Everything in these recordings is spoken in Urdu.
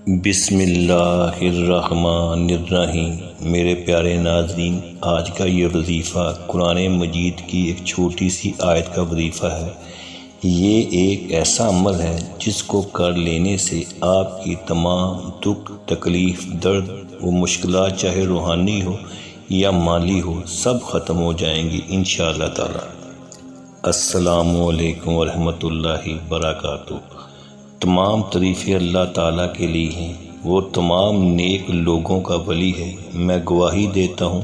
بسم اللہ الرحمن الرحیم۔ میرے پیارے ناظرین، آج کا یہ وظیفہ قرآن مجید کی ایک چھوٹی سی آیت کا وظیفہ ہے۔ یہ ایک ایسا عمل ہے جس کو کر لینے سے آپ کی تمام دکھ، تکلیف، درد و مشکلات، چاہے روحانی ہو یا مالی ہو، سب ختم ہو جائیں گی انشاءاللہ تعالی۔ السلام علیکم ورحمۃ اللہ وبرکاتہ۔ تمام تعریفیں اللہ تعالیٰ کے لیے ہیں، وہ تمام نیک لوگوں کا ولی ہے۔ میں گواہی دیتا ہوں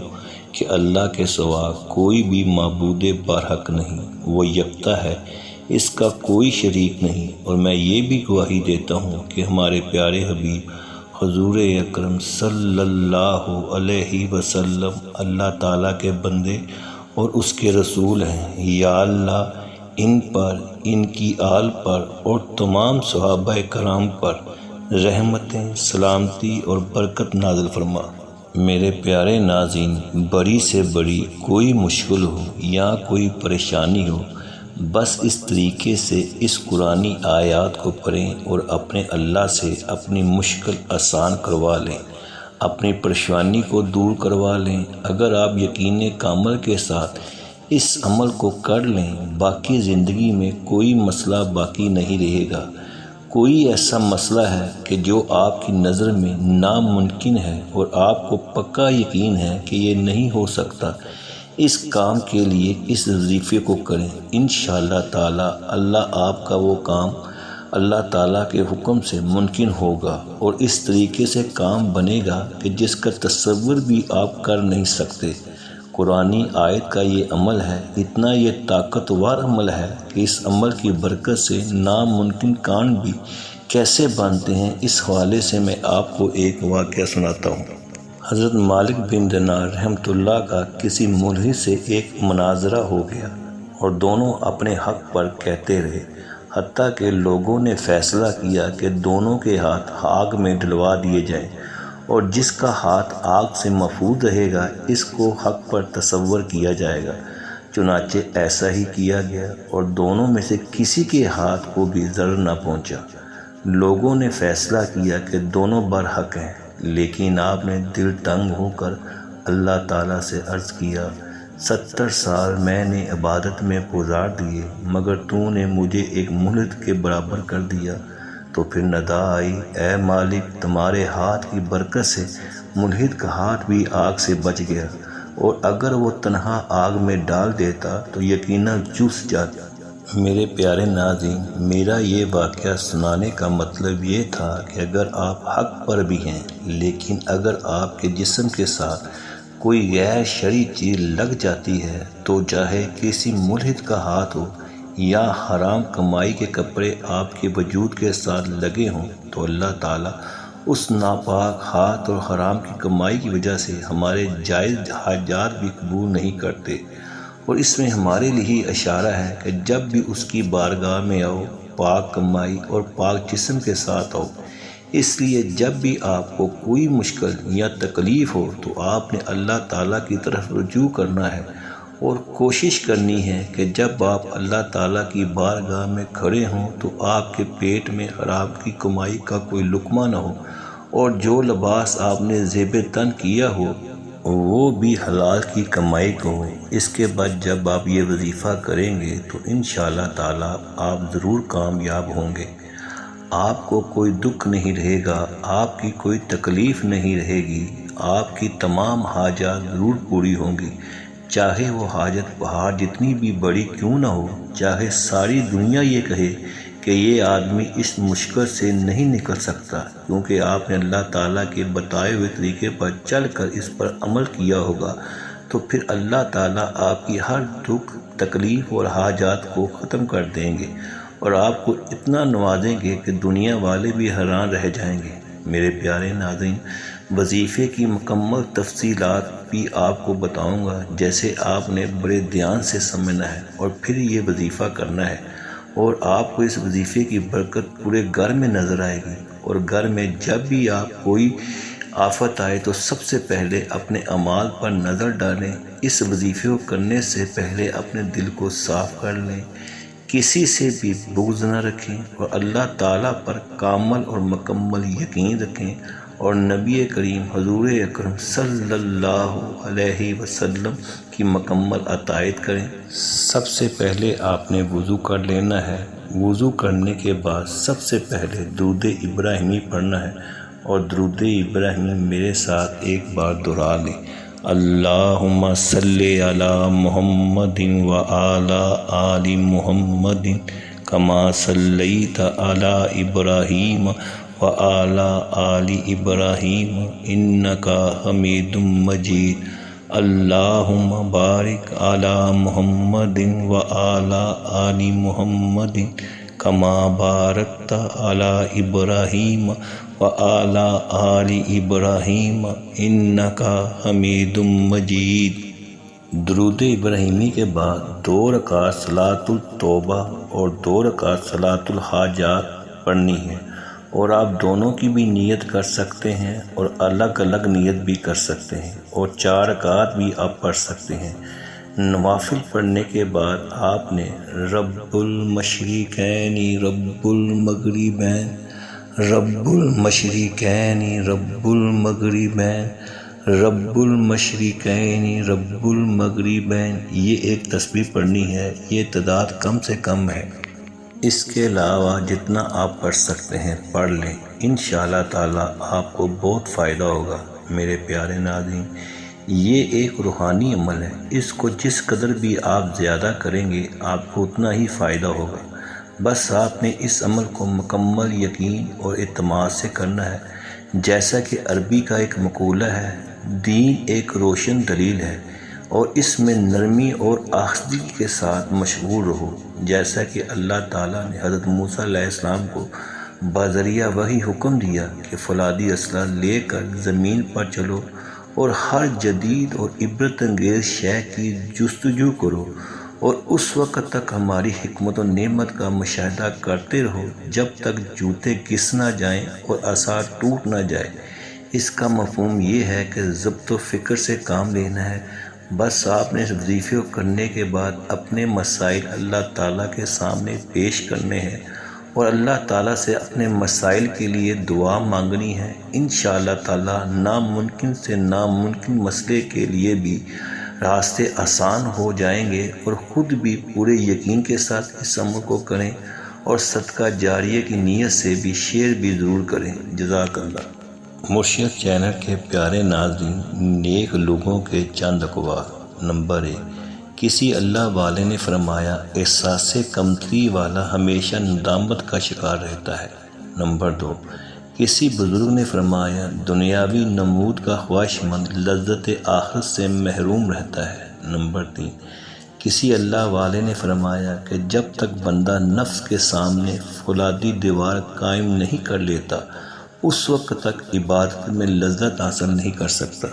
کہ اللہ کے سوا کوئی بھی معبود برحق نہیں، وہ یکتا ہے، اس کا کوئی شریک نہیں۔ اور میں یہ بھی گواہی دیتا ہوں کہ ہمارے پیارے حبیب حضور اکرم صلی اللہ علیہ وسلم اللہ تعالیٰ کے بندے اور اس کے رسول ہیں۔ یا اللہ ان پر، ان کی آل پر اور تمام صحابہ کرام پر رحمتیں، سلامتی اور برکت نازل فرما۔ میرے پیارے ناظرین، بڑی سے بڑی کوئی مشکل ہو یا کوئی پریشانی ہو، بس اس طریقے سے اس قرآنی آیات کو پڑھیں اور اپنے اللہ سے اپنی مشکل آسان کروا لیں، اپنی پریشانی کو دور کروا لیں۔ اگر آپ یقین کامل کے ساتھ اس عمل کو کر لیں، باقی زندگی میں کوئی مسئلہ باقی نہیں رہے گا۔ کوئی ایسا مسئلہ ہے کہ جو آپ کی نظر میں ناممکن ہے اور آپ کو پکا یقین ہے کہ یہ نہیں ہو سکتا، اس کام کے لیے اس وظیفے کو کریں۔ انشاءاللہ تعالی اللہ آپ کا وہ کام اللہ تعالیٰ کے حکم سے ممکن ہوگا اور اس طریقے سے کام بنے گا کہ جس کا تصور بھی آپ کر نہیں سکتے۔ قرآنی آیت کا یہ عمل ہے، اتنا یہ طاقتور عمل ہے کہ اس عمل کی برکت سے ناممکن کام بھی کیسے بنتے ہیں، اس حوالے سے میں آپ کو ایک واقعہ سناتا ہوں۔ حضرت مالک بن دینار رحمۃ اللہ کا کسی ملحد سے ایک مناظرہ ہو گیا اور دونوں اپنے حق پر کہتے رہے، حتیٰ کہ لوگوں نے فیصلہ کیا کہ دونوں کے ہاتھ آگ میں ڈلوا دیے جائیں اور جس کا ہاتھ آگ سے محفوظ رہے گا اس کو حق پر تصور کیا جائے گا۔ چنانچہ ایسا ہی کیا گیا اور دونوں میں سے کسی کے ہاتھ کو بھی ضرر نہ پہنچا۔ لوگوں نے فیصلہ کیا کہ دونوں برحق ہیں، لیکن آپ نے دل تنگ ہو کر اللہ تعالیٰ سے عرض کیا، 70 سال میں نے عبادت میں گزار دیے، مگر تو نے مجھے ایک ملحد کے برابر کر دیا۔ تو پھر ندا آئی، اے مالک، تمہارے ہاتھ کی برکت سے ملحد کا ہاتھ بھی آگ سے بچ گیا، اور اگر وہ تنہا آگ میں ڈال دیتا تو یقیناً جھلس جاتا۔ میرے پیارے ناظرین، میرا یہ واقعہ سنانے کا مطلب یہ تھا کہ اگر آپ حق پر بھی ہیں، لیکن اگر آپ کے جسم کے ساتھ کوئی غیر شرعی چیز لگ جاتی ہے، تو چاہے کسی ملحد کا ہاتھ ہو یا حرام کمائی کے کپڑے آپ کے وجود کے ساتھ لگے ہوں، تو اللہ تعالیٰ اس ناپاک ہاتھ اور حرام کی کمائی کی وجہ سے ہمارے جائز حاجات بھی قبول نہیں کرتے۔ اور اس میں ہمارے لیے اشارہ ہے کہ جب بھی اس کی بارگاہ میں آؤ، پاک کمائی اور پاک جسم کے ساتھ آؤ۔ اس لیے جب بھی آپ کو کوئی مشکل یا تکلیف ہو تو آپ نے اللہ تعالیٰ کی طرف رجوع کرنا ہے اور کوشش کرنی ہے کہ جب آپ اللہ تعالیٰ کی بارگاہ میں کھڑے ہوں تو آپ کے پیٹ میں حرام کی کمائی کا کوئی لقمہ نہ ہو، اور جو لباس آپ نے زیب تن کیا ہو وہ بھی حلال کی کمائی کو ہو۔ اس کے بعد جب آپ یہ وظیفہ کریں گے تو انشاءاللہ تعالیٰ آپ ضرور کامیاب ہوں گے۔ آپ کو کوئی دکھ نہیں رہے گا، آپ کی کوئی تکلیف نہیں رہے گی، آپ کی تمام حاجات ضرور پوری ہوں گی، چاہے وہ حاجت پہاڑ جتنی بھی بڑی کیوں نہ ہو، چاہے ساری دنیا یہ کہے کہ یہ آدمی اس مشکل سے نہیں نکل سکتا، کیونکہ آپ نے اللہ تعالیٰ کے بتائے ہوئے طریقے پر چل کر اس پر عمل کیا ہوگا، تو پھر اللہ تعالیٰ آپ کی ہر دکھ، تکلیف اور حاجات کو ختم کر دیں گے اور آپ کو اتنا نوازیں گے کہ دنیا والے بھی حیران رہ جائیں گے۔ میرے پیارے ناظرین، وظیفے کی مکمل تفصیلات بھی آپ کو بتاؤں گا، جیسے آپ نے بڑے دھیان سے سمجھنا ہے اور پھر یہ وظیفہ کرنا ہے، اور آپ کو اس وظیفے کی برکت پورے گھر میں نظر آئے گی۔ اور گھر میں جب بھی آپ کوئی آفت آئے تو سب سے پہلے اپنے اعمال پر نظر ڈالیں۔ اس وظیفے کو کرنے سے پہلے اپنے دل کو صاف کر لیں کسی سے بھی بغض نہ رکھیں اور اللہ تعالیٰ پر کامل اور مکمل یقین رکھیں اور نبی کریم حضور اکرم صلی اللہ علیہ وسلم کی مکمل اطاعت کریں۔ سب سے پہلے آپ نے وضو کر لینا ہے۔ وضو کرنے کے بعد سب سے پہلے درود ابراہیمی پڑھنا ہے اور درود ابراہیمی میرے ساتھ ایک بار دہرا لیں۔ اللہم صلی علی محمد و علی آل محمد کما صلیت علی ابراہیم و علی آل ابراہیم انک حمید مجید۔ اللہم بارک علی محمد و علی آل محمد کما بارکت علی ابراہیم و علی آل ابراہیم انک حمید مجید۔ درود ابراہیمی کے بعد 2 رکعت صلاۃ التوبہ اور 2 رکعت صلاۃ الحاجات پڑھنی ہے، اور آپ دونوں کی بھی نیت کر سکتے ہیں اور الگ الگ نیت بھی کر سکتے ہیں، اور 4 رکعت بھی آپ پڑھ سکتے ہیں۔ نوافل پڑھنے کے بعد آپ نے رب المشرقین رب المغربین رب المشرقین رب المغربین رب المشرقین رب المغربین یہ ایک تسبیح پڑھنی ہے۔ یہ تعداد کم سے کم ہے، اس کے علاوہ جتنا آپ پڑھ سکتے ہیں پڑھ لیں، انشاءاللہ تعالیٰ آپ کو بہت فائدہ ہوگا۔ میرے پیارے ناظرین، یہ ایک روحانی عمل ہے، اس کو جس قدر بھی آپ زیادہ کریں گے آپ کو اتنا ہی فائدہ ہوگا۔ بس آپ نے اس عمل کو مکمل یقین اور اعتماد سے کرنا ہے۔ جیسا کہ عربی کا ایک مقولہ ہے، دین ایک روشن دلیل ہے اور اس میں نرمی اور آہستگی کے ساتھ مشغول رہو۔ جیسا کہ اللہ تعالیٰ نے حضرت موسیٰ علیہ السلام کو بذریعہ وحی حکم دیا کہ فولادی اسلحہ لے کر زمین پر چلو اور ہر جدید اور عبرت انگیز شے کی جستجو کرو، اور اس وقت تک ہماری حکمت و نعمت کا مشاہدہ کرتے رہو جب تک جوتے گھس نہ جائیں اور آثار ٹوٹ نہ جائے۔ اس کا مفہوم یہ ہے کہ ضبط و فکر سے کام لینا ہے۔ بس آپ نے اس وظیفے کو کرنے کے بعد اپنے مسائل اللہ تعالیٰ کے سامنے پیش کرنے ہیں اور اللہ تعالیٰ سے اپنے مسائل کے لیے دعا مانگنی ہے۔ انشاءاللہ تعالیٰ ناممکن سے ناممکن مسئلے کے لیے بھی راستے آسان ہو جائیں گے، اور خود بھی پورے یقین کے ساتھ اس عمل کو کریں اور صدقہ جاریہ کی نیت سے بھی شیئر بھی ضرور کریں۔ جزاک اللہ۔ مرشد چینل کے پیارے ناظرین، نیک لوگوں کے چند اقوال۔ نمبر 1، کسی اللہ والے نے فرمایا احساس کمتری والا ہمیشہ ندامت کا شکار رہتا ہے۔ نمبر 2، کسی بزرگ نے فرمایا دنیاوی نمود کا خواہش مند لذت آخرت سے محروم رہتا ہے۔ نمبر 3، کسی اللہ والے نے فرمایا کہ جب تک بندہ نفس کے سامنے فولادی دیوار قائم نہیں کر لیتا اس وقت تک عبادت میں لذت حاصل نہیں کر سکتا۔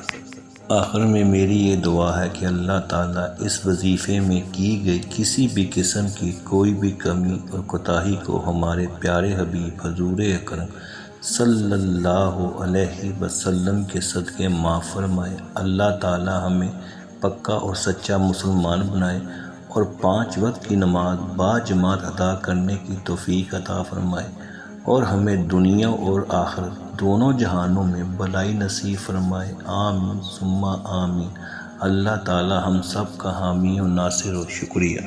آخر میں میری یہ دعا ہے کہ اللہ تعالیٰ اس وظیفے میں کی گئی کسی بھی قسم کی کوئی بھی کمی اور کوتاہی کو ہمارے پیارے حبیب حضور اکرم صلی اللہ علیہ وسلم کے صدقے معاف فرمائے۔ اللہ تعالیٰ ہمیں پکا اور سچا مسلمان بنائے اور 5 وقت کی نماز باجماعت ادا کرنے کی توفیق عطا فرمائے، اور ہمیں دنیا اور آخرت دونوں جہانوں میں بھلائی نصیب فرمائے۔ آمین ثم آمین۔ اللہ تعالیٰ ہم سب کا حامی و ناصر و شکریہ۔